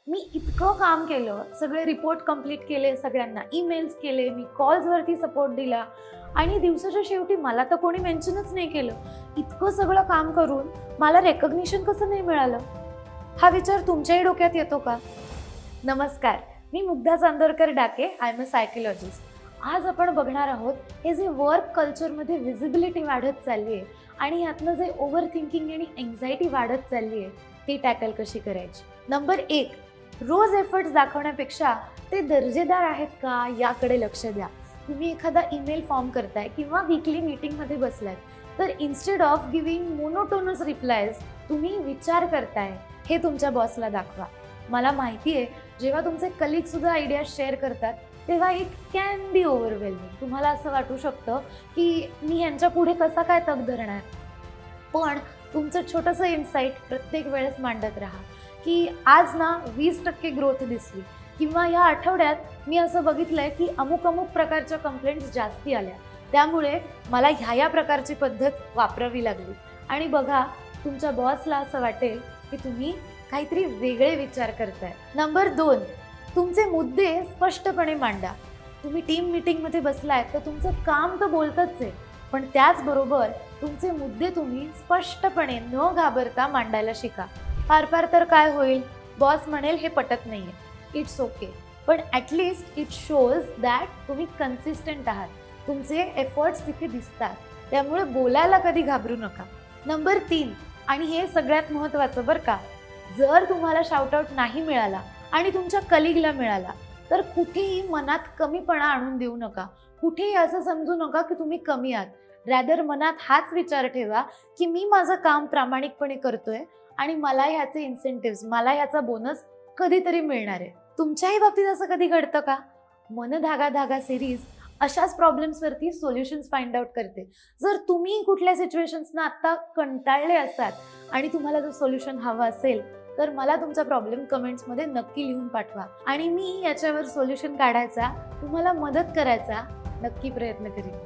मी इतकं काम केलं, सगळे रिपोर्ट कंप्लीट केले, सगळ्यांना ईमेल्स केले, मी कॉल्सवरती सपोर्ट दिला आणि दिवसाच्या शेवटी मला तर कोणी मेन्शनच नाही केलं. इतकं सगळं काम करून मला रेकग्निशन कसं नाही मिळालं? हा विचार तुमच्याही डोक्यात येतो का? नमस्कार, मी मुग्धा चांदोरकर डाके, आय एम अ सायकोलॉजिस्ट. आज आपण बघणार आहोत हे जे वर्क कल्चरमध्ये विजिबिलिटी वाढत चालली आहे आणि यातनं जे ओव्हर थिंकिंग आणि एन्झायटी वाढत चालली आहे ती टॅकल कशी करायची. नंबर 1, रोज एफर्ट्स दाखवण्यापेक्षा ते दर्जेदार आहेत का याकडे लक्ष द्या. तुम्ही एखादा ईमेल फॉर्म करताय किंवा वीकली मीटिंगमध्ये बसलाय तर instead of giving monotonous replies तुम्ही विचार करताय हे तुमच्या बॉसला दाखवा. मला माहिती आहे जेव्हा तुमचे कलिग सुद्धा आयडिया शेअर करतात तेव्हा इट कॅन बी ओव्हरवेल्मिंग. तुम्हाला असं वाटू शकतं की मी यांच्या पुढे कसा काय तग धरणार. पण तुमचं छोटंसं इन्साईट प्रत्येक वेळेस मांडत राहा की आज ना 20% ग्रोथ दिसली किंवा या आठवड्यात मी असं बघितलंय की अमुक प्रकारच्या कंप्लेंट्स जास्ती आल्या, त्यामुळे मला ह्या प्रकारची पद्धत वापरावी लागली. आणि बघा, तुमच्या बॉसला असं वाटेल की तुम्ही काहीतरी वेगळे विचार करताय. नंबर 2, तुमचे मुद्दे स्पष्टपणे मांडा. तुम्ही टीम मीटिंगमध्ये बसलाय तर तुमचं काम तर बोलतच आहे, पण त्याचबरोबर तुमचे मुद्दे तुम्ही स्पष्टपणे न घाबरता मांडायला शिका. फार तर काय होईल, बॉस म्हणेल हे पटत नाहीये, इट्स ओके, पण ॲटलिस्ट इट शोज दॅट तुम्ही कन्सिस्टंट आहात, तुमचे एफर्ट्स तिथे दिसतात. त्यामुळे बोलायला कधी घाबरू नका. नंबर 3, आणि हे सगळ्यात महत्त्वाचं बरं का, जर तुम्हाला शाउटआउट नाही मिळाला आणि तुमच्या कलिगला मिळाला तर कुठेही मनात कमीपणा आणून देऊ नका. कुठेही असं समजू नका की तुम्ही कमी आहात. रॅदर मनात हाच विचार ठेवा की मी माझं काम प्रामाणिकपणे करतोय आणि मला ह्याचे इन्सेंटिव्स, मला ह्याचा बोनस कधीतरी मिळणार आहे. तुमच्याही बाबतीत असं कधी घडतं का? मन धागा धागा सिरीज अशाच प्रॉब्लेम्सवरती सोल्युशन्स फाइंड आउट करते. जर तुम्ही कुठल्या सिच्युएशन्सना आत्ता कंटाळले असाल आणि तुम्हाला जर सोल्युशन हवं असेल तर मला तुमचा प्रॉब्लेम कमेंट्समध्ये नक्की लिहून पाठवा आणि मी याच्यावर सोल्युशन काढायचा, तुम्हाला मदत करायचा नक्की प्रयत्न करेन.